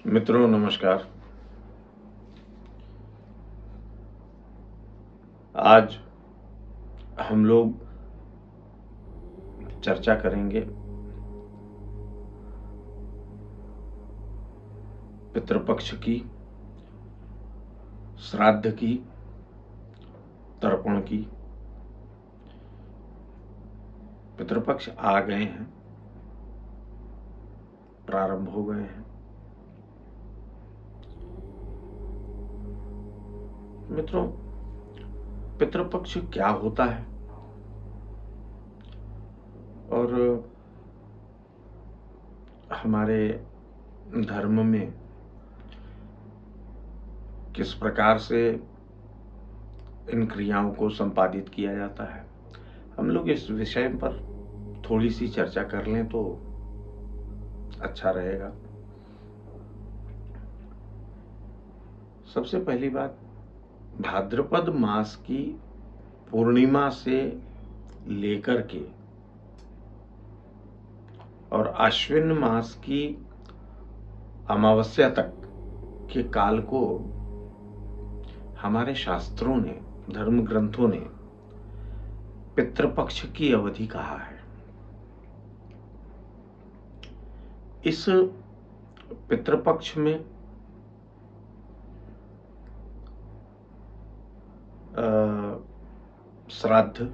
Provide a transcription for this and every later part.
मित्रों नमस्कार। आज हम लोग चर्चा करेंगे पितृपक्ष की, श्राद्ध की, तर्पण की। पितृपक्ष आ गए हैं, प्रारंभ हो गए हैं। मित्रों, पितृपक्ष क्या होता है और हमारे धर्म में किस प्रकार से इन क्रियाओं को संपादित किया जाता है, हम लोग इस विषय पर थोड़ी सी चर्चा कर लें तो अच्छा रहेगा। सबसे पहली बात, भाद्रपद मास की पूर्णिमा से लेकर के और आश्विन मास की अमावस्या तक के काल को हमारे शास्त्रों ने, धर्म ग्रंथों ने पितृपक्ष की अवधि कहा है। इस पितृपक्ष में श्राद्ध,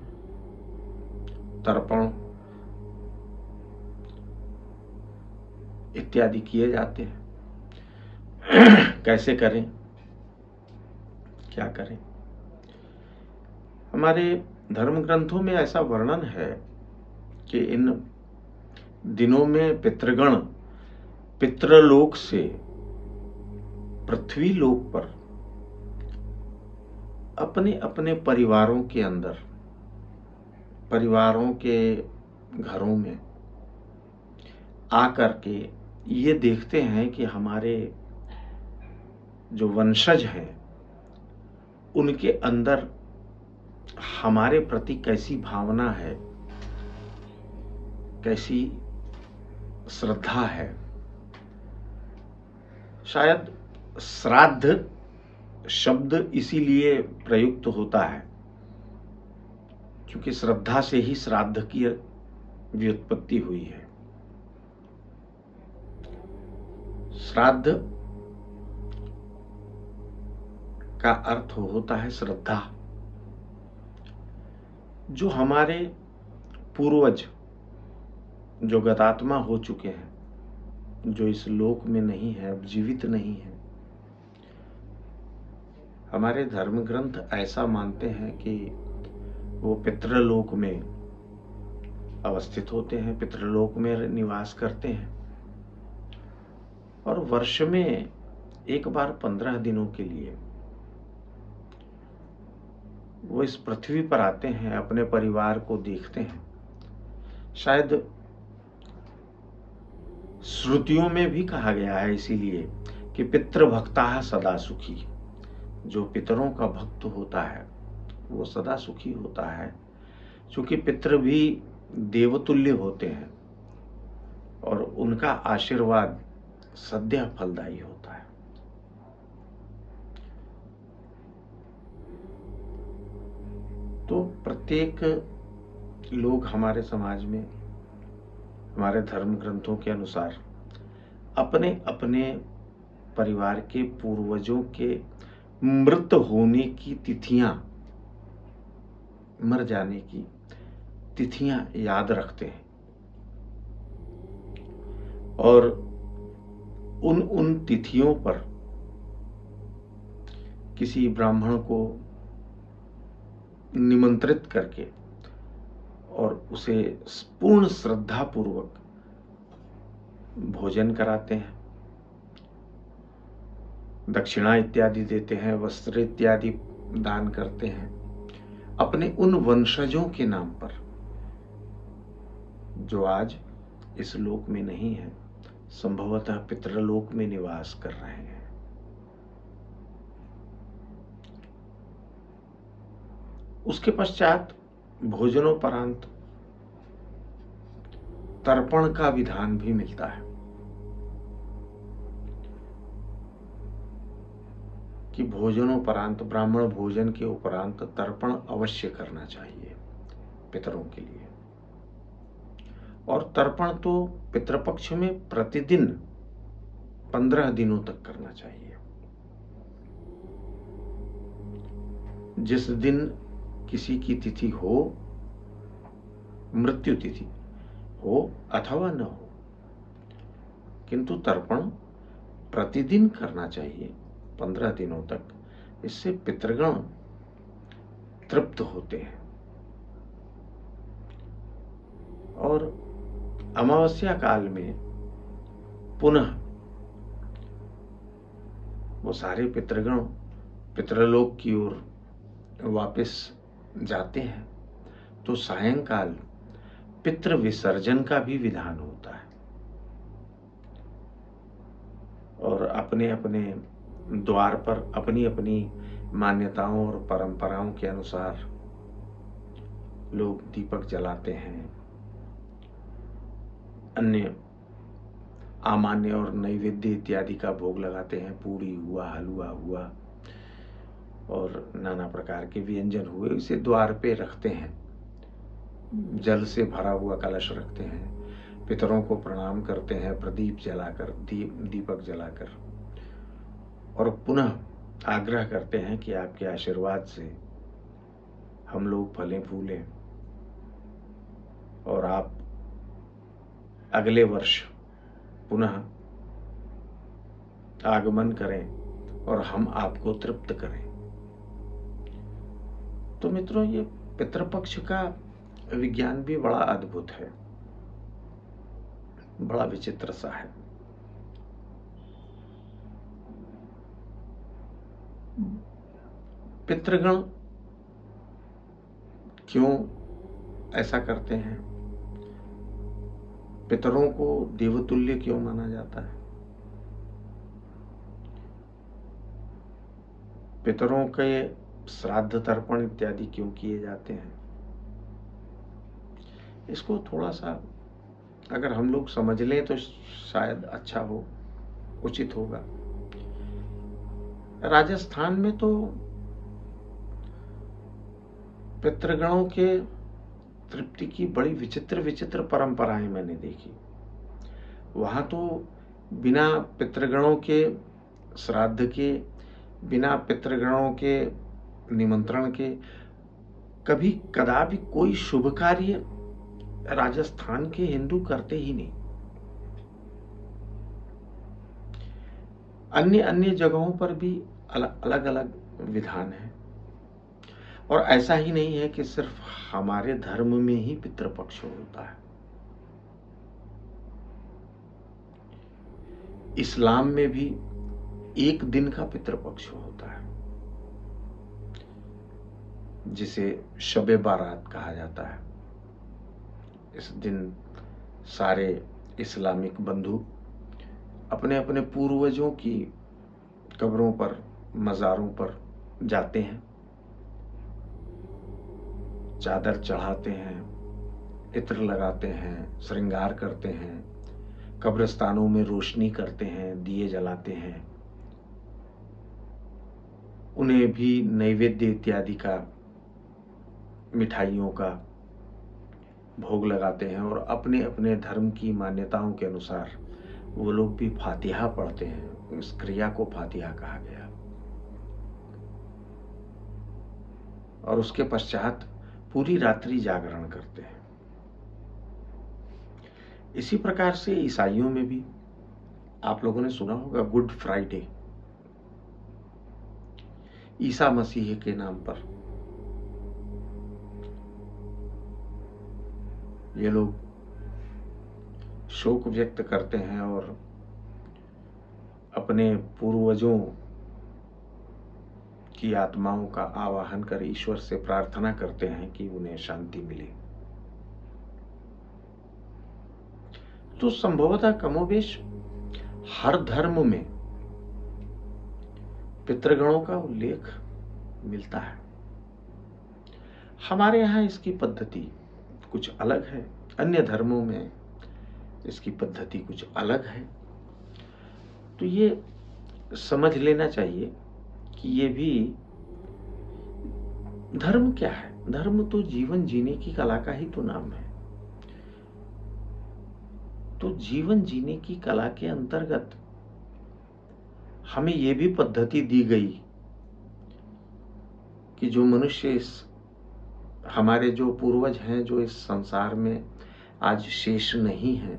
तर्पण इत्यादि किए जाते हैं। कैसे करें, क्या करें? हमारे धर्म ग्रंथों में ऐसा वर्णन है कि इन दिनों में पितृगण पितृलोक से पृथ्वी लोक पर अपने अपने परिवारों के अंदर, परिवारों के घरों में आकर के ये देखते हैं कि हमारे जो वंशज हैं उनके अंदर हमारे प्रति कैसी भावना है, कैसी श्रद्धा है। शायद श्राद्ध शब्द इसीलिए प्रयुक्त होता है क्योंकि श्रद्धा से ही श्राद्ध की व्युत्पत्ति हुई है। श्राद्ध का अर्थ होता है श्रद्धा। जो हमारे पूर्वज, जो गतात्मा हो चुके हैं, जो इस लोक में नहीं है, अब जीवित नहीं है, हमारे धर्म ग्रंथ ऐसा मानते हैं कि वो पितृलोक में अवस्थित होते हैं, पितृलोक में निवास करते हैं और वर्ष में एक बार 15 दिनों के लिए वो इस पृथ्वी पर आते हैं, अपने परिवार को देखते हैं। शायद श्रुतियों में भी कहा गया है इसीलिए कि पितृभक्ता सदा सुखी। जो पितरों का भक्त होता है वो सदा सुखी होता है, क्योंकि पितृ भी देवतुल्य होते हैं और उनका आशीर्वाद सद्य फलदायी होता है। तो प्रत्येक लोग हमारे समाज में, हमारे धर्म ग्रंथों के अनुसार अपने अपने परिवार के पूर्वजों के मृत होने की तिथियां, मर जाने की तिथियां याद रखते हैं और उन तिथियों पर किसी ब्राह्मण को निमंत्रित करके और उसे पूर्ण श्रद्धा पूर्वक भोजन कराते हैं, दक्षिणा इत्यादि देते हैं, वस्त्र इत्यादि दान करते हैं अपने उन वंशजों के नाम पर जो आज इस लोक में नहीं है, संभवतः पितृलोक में निवास कर रहे हैं। उसके पश्चात भोजनोपरांत तर्पण का विधान भी मिलता है। कि भोजनोपरांत, ब्राह्मण भोजन के उपरांत तर्पण अवश्य करना चाहिए पितरों के लिए। और तर्पण तो पितृपक्ष में प्रतिदिन 15 दिनों तक करना चाहिए। जिस दिन किसी की तिथि हो, मृत्यु तिथि हो अथवा न हो, किंतु तर्पण प्रतिदिन करना चाहिए 15 दिनों तक। इससे पितृगण तृप्त होते हैं। और अमावस्या काल में पुनः वो सारे पितृगण पितृलोक की ओर वापस जाते हैं, तो सायंकाल पितृ विसर्जन का भी विधान होता है। और अपने अपने द्वार पर अपनी अपनी मान्यताओं और परंपराओं के अनुसार लोग दीपक जलाते हैं, अन्य आमान्य और नैवेद्य इत्यादि का भोग लगाते हैं। पूड़ी हुआ, हलवा हुआ और नाना प्रकार के व्यंजन हुए, इसे द्वार पे रखते हैं। जल से भरा हुआ कलश रखते हैं, पितरों को प्रणाम करते हैं प्रदीप जलाकर, दीपक जलाकर, और पुनः आग्रह करते हैं कि आपके आशीर्वाद से हम लोग फलें फूलें और आप अगले वर्ष पुनः आगमन करें और हम आपको तृप्त करें। तो मित्रों, ये पितृपक्ष का विज्ञान भी बड़ा अद्भुत है, बड़ा विचित्र सा है। पितृगण क्यों ऐसा करते हैं? पितरों को देवतुल्य क्यों माना जाता है? पितरों के श्राद्ध तर्पण इत्यादि क्यों किए जाते हैं? इसको थोड़ा सा अगर हम लोग समझ लें तो शायद अच्छा हो, उचित होगा। राजस्थान में तो पितृगणों के तृप्ति की बड़ी विचित्र विचित्र परंपराएं मैंने देखी। वहां तो बिना पितृगणों के श्राद्ध के, बिना पितृगणों के निमंत्रण के कभी कदापि कोई शुभ कार्य राजस्थान के हिंदू करते ही नहीं। अन्य अन्य जगहों पर भी अलग अलग विधान है। और ऐसा ही नहीं है कि सिर्फ हमारे धर्म में ही पितृपक्ष होता है। इस्लाम में भी एक दिन का पितृपक्ष होता है, जिसे शबे बारात कहा जाता है। इस दिन सारे इस्लामिक बंधु अपने अपने पूर्वजों की कब्रों पर, मज़ारों पर जाते हैं, चादर चढ़ाते हैं, इत्र लगाते हैं, श्रृंगार करते हैं, कब्रिस्तानों में रोशनी करते हैं, दिए जलाते हैं, उन्हें भी नैवेद्य इत्यादि का, मिठाइयों का भोग लगाते हैं। और अपने अपने धर्म की मान्यताओं के अनुसार वो लोग भी फातिहा पढ़ते हैं। इस क्रिया को फातिहा कहा गया। और उसके पश्चात पूरी रात्रि जागरण करते हैं। इसी प्रकार से ईसाइयों में भी आप लोगों ने सुना होगा गुड फ्राइडे, ईसा मसीह के नाम पर ये लोग शोक व्यक्त करते हैं और अपने पूर्वजों की आत्माओं का आवाहन कर ईश्वर से प्रार्थना करते हैं कि उन्हें शांति मिले। तो संभवतः कमोबेश हर धर्म में पितृगणों का उल्लेख मिलता है। हमारे यहाँ इसकी पद्धति कुछ अलग है, अन्य धर्मों में इसकी पद्धति कुछ अलग है। तो ये समझ लेना चाहिए कि ये भी धर्म क्या है? धर्म तो जीवन जीने की कला का ही तो नाम है। तो जीवन जीने की कला के अंतर्गत हमें ये भी पद्धति दी गई कि जो मनुष्य हमारे जो पूर्वज हैं, जो इस संसार में आज शेष नहीं हैं,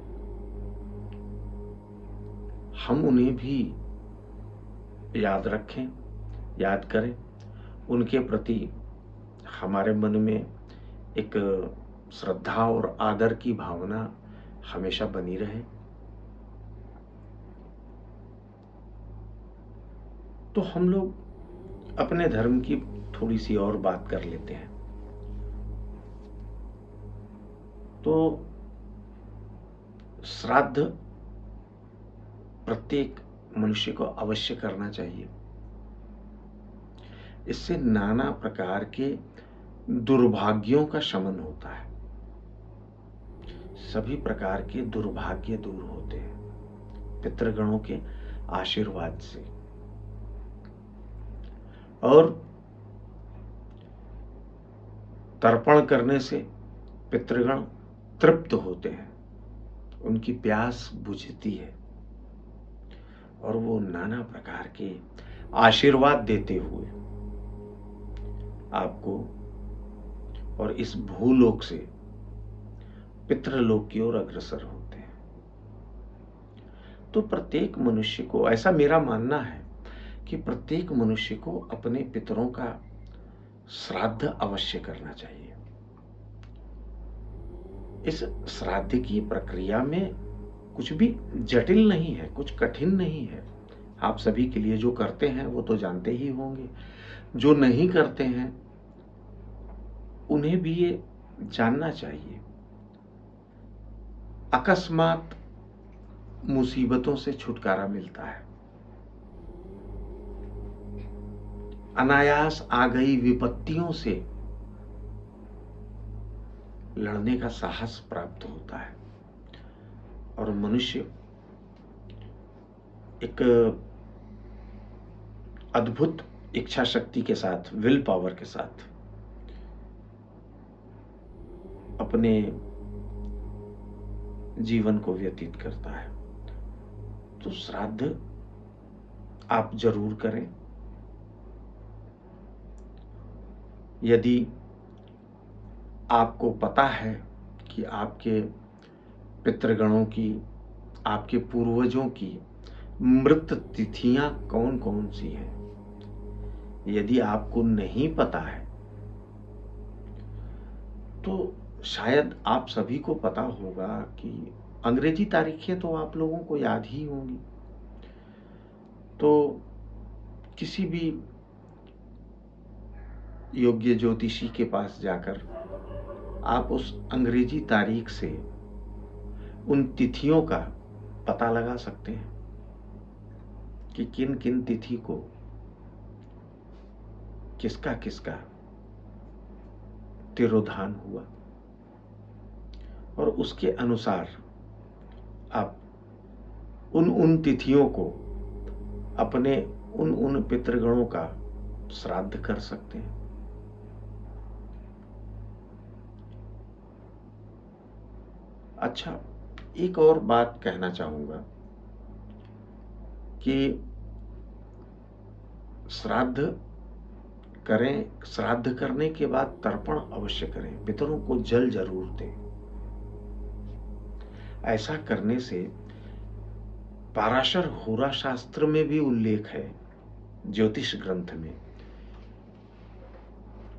हम उन्हें भी याद रखें, याद करें। उनके प्रति हमारे मन में एक श्रद्धा और आदर की भावना हमेशा बनी रहे। तो हम लोग अपने धर्म की थोड़ी सी और बात कर लेते हैं। तो श्राद्ध प्रत्येक मनुष्य को अवश्य करना चाहिए। इससे नाना प्रकार के दुर्भाग्यों का शमन होता है। सभी प्रकार के दुर्भाग्य दूर होते हैं पितृगणों के आशीर्वाद से। और तर्पण करने से पितृगण तृप्त होते हैं, उनकी प्यास बुझती है और वो नाना प्रकार के आशीर्वाद देते हुए आपको और इस भूलोक से पितृलोक की ओर अग्रसर होते हैं। तो प्रत्येक मनुष्य को, ऐसा मेरा मानना है कि प्रत्येक मनुष्य को अपने पितरों का श्राद्ध अवश्य करना चाहिए। इस श्राद्ध की प्रक्रिया में कुछ भी जटिल नहीं है, कुछ कठिन नहीं है। आप सभी के लिए जो करते हैं वो तो जानते ही होंगे, जो नहीं करते हैं उन्हें भी ये जानना चाहिए। अकस्मात मुसीबतों से छुटकारा मिलता है, अनायास आ गई विपत्तियों से लड़ने का साहस प्राप्त होता है और मनुष्य एक अद्भुत इच्छा शक्ति के साथ, विल पावर के साथ अपने जीवन को व्यतीत करता है। तो श्राद्ध आप जरूर करें। यदि आपको पता है कि आपके पितृगणों की, आपके पूर्वजों की मृत तिथियां कौन कौन सी हैं, यदि आपको नहीं पता है तो शायद आप सभी को पता होगा कि अंग्रेजी तारीखें तो आप लोगों को याद ही होंगी। तो किसी भी योग्य ज्योतिषी के पास जाकर आप उस अंग्रेजी तारीख से उन तिथियों का पता लगा सकते हैं कि किन किन तिथि को किसका किसका तिरोधान हुआ, और उसके अनुसार आप उन तिथियों को अपने उन पितृगणों का श्राद्ध कर सकते हैं। अच्छा, एक और बात कहना चाहूंगा कि श्राद्ध करें, श्राद्ध करने के बाद तर्पण अवश्य करें, पितरों को जल जरूर दें। ऐसा करने से पाराशर होरा शास्त्र में भी उल्लेख है, ज्योतिष ग्रंथ में,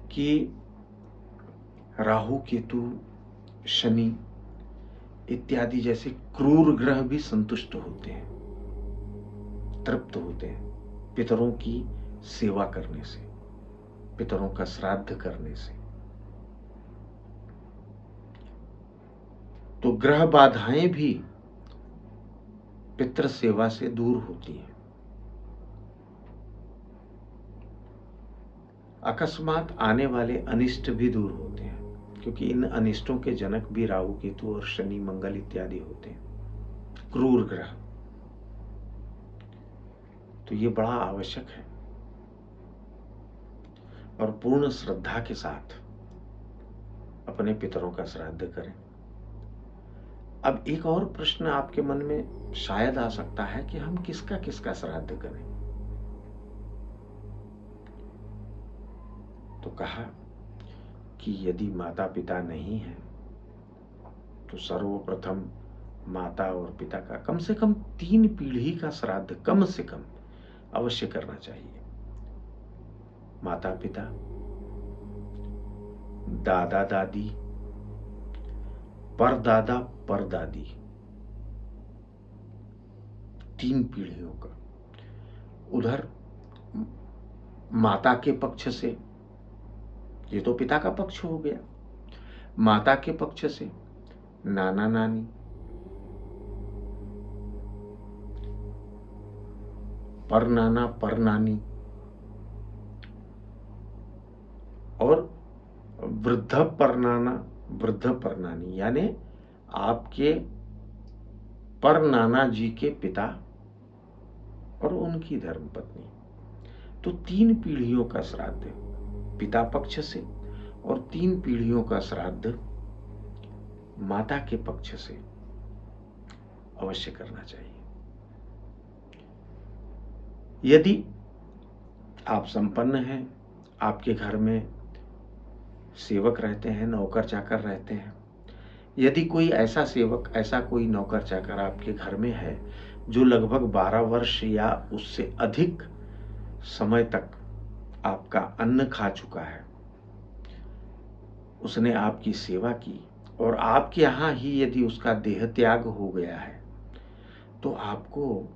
कि राहु, केतु, शनि इत्यादि जैसे क्रूर ग्रह भी संतुष्ट होते हैं, तृप्त होते हैं पितरों की सेवा करने से, पितरों का श्राद्ध करने से। तो ग्रह बाधाएं भी पितृ सेवा से दूर होती हैं। अकस्मात आने वाले अनिष्ट भी दूर होते हैं, क्योंकि इन अनिष्टों के जनक भी राहु, केतु और शनि, मंगल इत्यादि होते हैं, क्रूर ग्रह। तो ये बड़ा आवश्यक है और पूर्ण श्रद्धा के साथ अपने पितरों का श्राद्ध करें। अब एक और प्रश्न आपके मन में शायद आ सकता है कि हम किसका किसका श्राद्ध करें। तो कहा कि यदि माता पिता नहीं है तो सर्वप्रथम माता और पिता का कम से कम 3 पीढ़ी का श्राद्ध कम से कम अवश्य करना चाहिए। माता पिता, दादा दादी, परदादा परदादी, 3 पीढ़ियों का। उधर माता के पक्ष से, ये तो पिता का पक्ष हो गया, माता के पक्ष से नाना नानी, पर नाना पर नानी और वृद्ध पर नाना वृद्ध पर नानी, यानी आपके पर नाना जी के पिता और उनकी धर्मपत्नी। तो 3 पीढ़ियों का श्राद्ध पिता पक्ष से और 3 पीढ़ियों का श्राद्ध माता के पक्ष से अवश्य करना चाहिए। यदि आप संपन्न हैं, आपके घर में सेवक रहते हैं, नौकर चाकर रहते हैं, यदि कोई ऐसा सेवक, ऐसा कोई नौकर चाकर आपके घर में है जो लगभग 12 वर्ष या उससे अधिक समय तक आपका अन्न खा चुका है, उसने आपकी सेवा की और आपके यहाँ ही यदि उसका देह त्याग हो गया है, तो आपको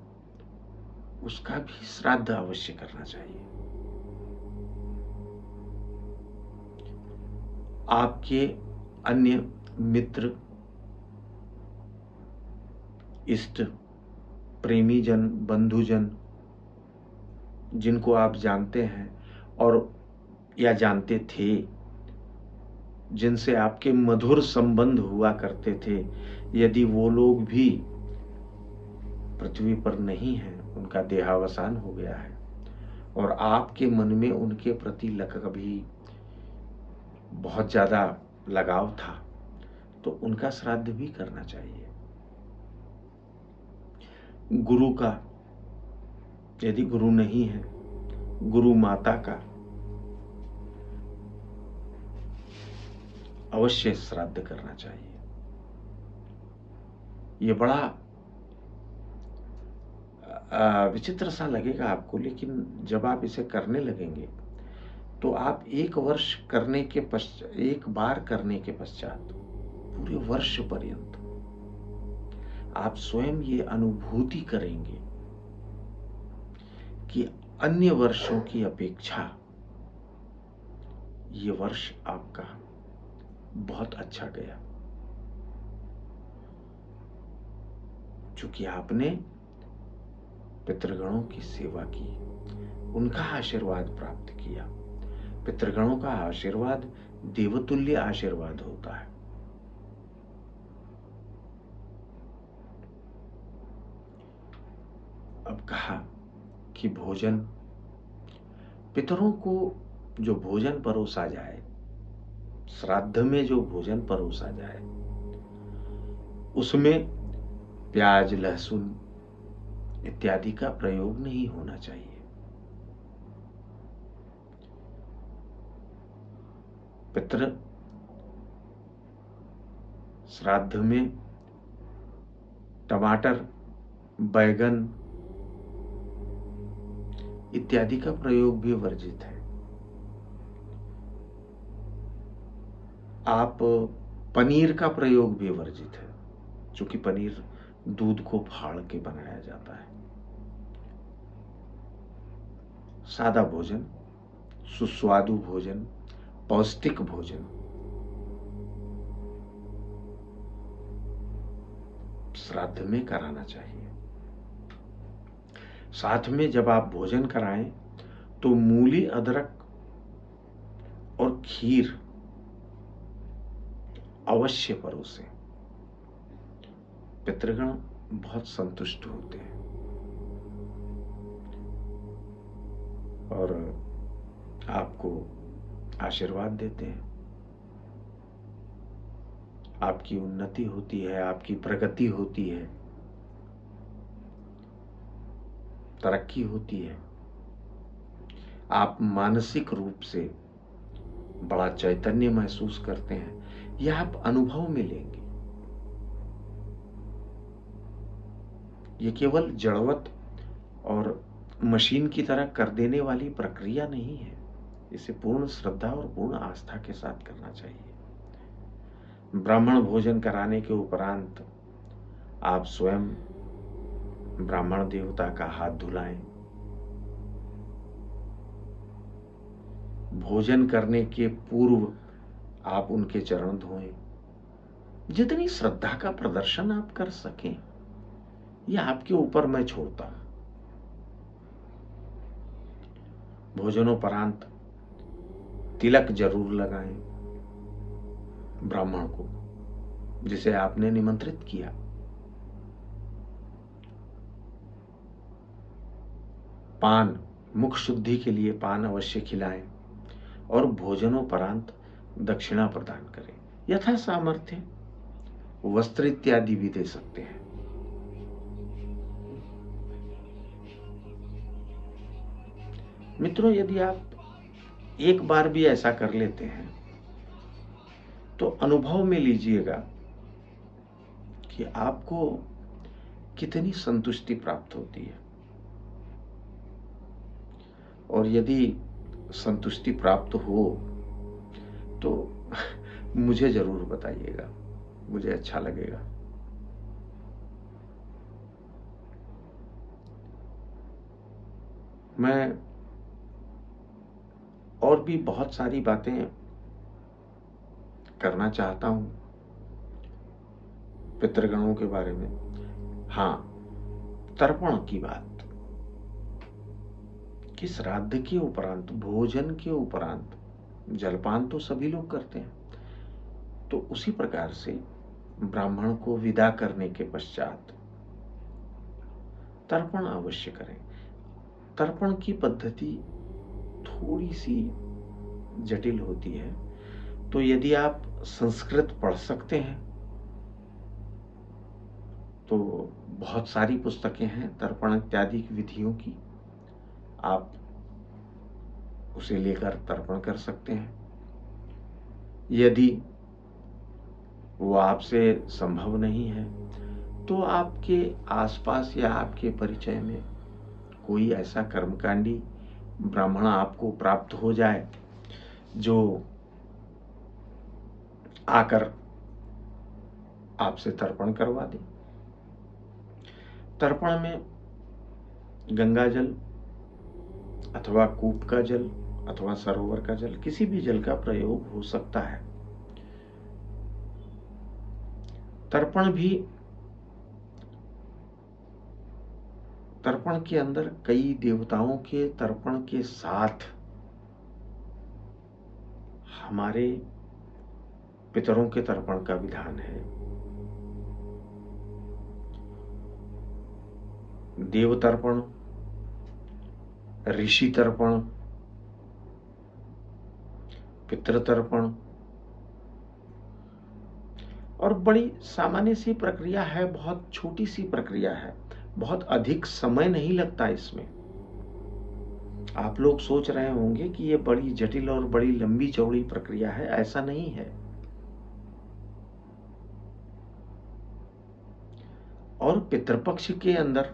उसका भी श्राद्ध अवश्य करना चाहिए। आपके अन्य मित्र, इष्ट, प्रेमी जन, बंधुजन, जिनको आप जानते हैं और या जानते थे, जिनसे आपके मधुर संबंध हुआ करते थे, यदि वो लोग भी पृथ्वी पर नहीं हैं, उनका देहावसान हो गया है और आपके मन में उनके प्रति कभी बहुत ज्यादा लगाव था, तो उनका श्राद्ध भी करना चाहिए। गुरु का, यदि गुरु नहीं है, गुरु माता का अवश्य श्राद्ध करना चाहिए। ये बड़ा विचित्र सा लगेगा आपको, लेकिन जब आप इसे करने लगेंगे तो आप एक बार करने के पश्चात पूरे वर्ष पर्यंत आप स्वयं ये अनुभूति करेंगे कि अन्य वर्षों की अपेक्षा ये वर्ष आपका बहुत अच्छा गया, चूंकि आपने पितृगणों की सेवा की, उनका आशीर्वाद प्राप्त किया। पितृगणों का आशीर्वाद देवतुल्य आशीर्वाद होता है। अब कहा कि भोजन, पितरों को जो भोजन परोसा जाए, श्राद्ध में जो भोजन परोसा जाए, उसमें प्याज, लहसुन इत्यादि का प्रयोग नहीं होना चाहिए। पितृ श्राद्ध में टमाटर, बैगन इत्यादि का प्रयोग भी वर्जित है। आप पनीर का प्रयोग भी वर्जित है, क्योंकि पनीर दूध को फाड़ के बनाया जाता है। सादा भोजन, सुस्वादु भोजन, पौष्टिक भोजन श्राद्ध में कराना चाहिए। साथ में जब आप भोजन कराएं तो मूली, अदरक और खीर अवश्य परोसें। पितृगण बहुत संतुष्ट होते हैं और आपको आशीर्वाद देते हैं, आपकी उन्नति होती है, आपकी प्रगति होती है, तरक्की होती है, आप मानसिक रूप से बड़ा चैतन्य महसूस करते हैं, यह आप अनुभव में लेंगे। ये केवल जड़वत और मशीन की तरह कर देने वाली प्रक्रिया नहीं है, इसे पूर्ण श्रद्धा और पूर्ण आस्था के साथ करना चाहिए। ब्राह्मण भोजन कराने के उपरांत आप स्वयं ब्राह्मण देवता का हाथ धुलाएं। भोजन करने के पूर्व आप उनके चरण धोएं। जितनी श्रद्धा का प्रदर्शन आप कर सकें, यह आपके ऊपर मैं छोड़ता हूं। भोजनोपरांत तिलक जरूर लगाएं ब्राह्मण को जिसे आपने निमंत्रित किया। पान, मुख शुद्धि के लिए पान अवश्य खिलाएं और भोजनोपरांत दक्षिणा प्रदान करें। यथा सामर्थ्य वस्त्र इत्यादि भी दे सकते हैं। मित्रों, यदि आप एक बार भी ऐसा कर लेते हैं तो अनुभव में लीजिएगा कि आपको कितनी संतुष्टि प्राप्त होती है। और यदि संतुष्टि प्राप्त हो तो मुझे जरूर बताइएगा, मुझे अच्छा लगेगा। मैं और भी बहुत सारी बातें करना चाहता हूं पितृगणों के बारे में। हां, तर्पण की बात कि श्राद्ध के उपरांत, भोजन के उपरांत जलपान तो सभी लोग करते हैं, तो उसी प्रकार से ब्राह्मण को विदा करने के पश्चात तर्पण अवश्य करें। तर्पण की पद्धति थोड़ी सी जटिल होती है, तो यदि आप संस्कृत पढ़ सकते हैं तो बहुत सारी पुस्तकें हैं तर्पण इत्यादि विधियों की, आप उसे लेकर तर्पण कर सकते हैं। यदि वो आपसे संभव नहीं है तो आपके आसपास या आपके परिचय में कोई ऐसा कर्मकांडी ब्राह्मण आपको प्राप्त हो जाए जो आकर आपसे तर्पण करवा दे। तर्पण में गंगा जल अथवा कूप का जल अथवा सरोवर का जल, किसी भी जल का प्रयोग हो सकता है। तर्पण के अंदर कई देवताओं के तर्पण के साथ हमारे पितरों के तर्पण का विधान है। देव तर्पण, ऋषि तर्पण, पितृ तर्पण, और बड़ी सामान्य सी प्रक्रिया है, बहुत छोटी सी प्रक्रिया है, बहुत अधिक समय नहीं लगता इसमें। आप लोग सोच रहे होंगे कि ये बड़ी जटिल और बड़ी लंबी चौड़ी प्रक्रिया है, ऐसा नहीं है। और पितृपक्ष के अंदर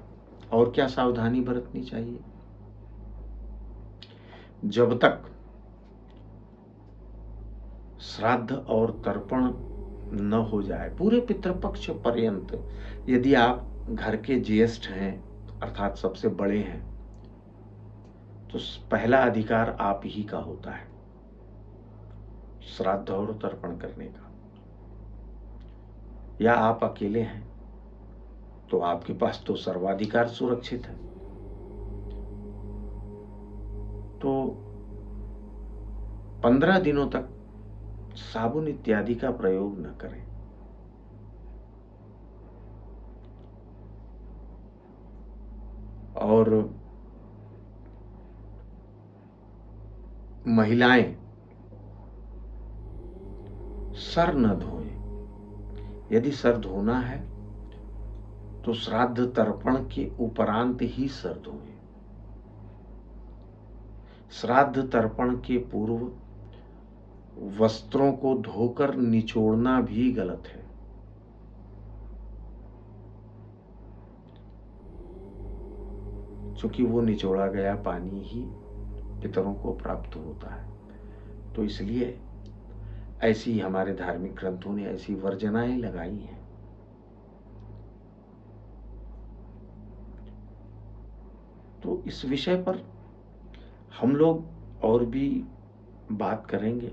और क्या सावधानी बरतनी चाहिए? जब तक श्राद्ध और तर्पण न हो जाए, पूरे पितृपक्ष पर्यंत यदि आप घर के ज्येष्ठ हैं अर्थात सबसे बड़े हैं, तो पहला अधिकार आप ही का होता है श्राद्ध और तर्पण करने का। या आप अकेले हैं तो आपके पास तो सर्वाधिकार सुरक्षित है। तो 15 दिनों तक साबुन इत्यादि का प्रयोग न करें। और महिलाएं सर न धोएं। यदि सर धोना है तो श्राद्ध तर्पण के उपरांत ही सर धोएं। श्राद्ध तर्पण के पूर्व वस्त्रों को धोकर निचोड़ना भी गलत है। क्योंकि वो निचोड़ा गया पानी ही पितरों को प्राप्त होता है। तो इसलिए ऐसी हमारे धार्मिक ग्रंथों ने ऐसी वर्जनाएं लगाई हैं। तो इस विषय पर हम लोग और भी बात करेंगे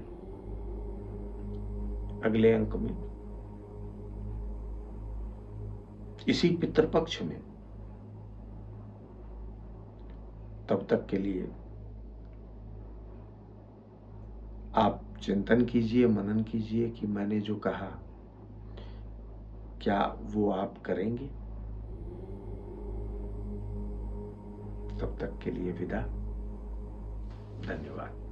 अगले अंक में, इसी पितृपक्ष में। तब तक के लिए आप चिंतन कीजिए, मनन कीजिए कि मैंने जो कहा क्या वो आप करेंगे। तब तक के लिए विदा। धन्यवाद।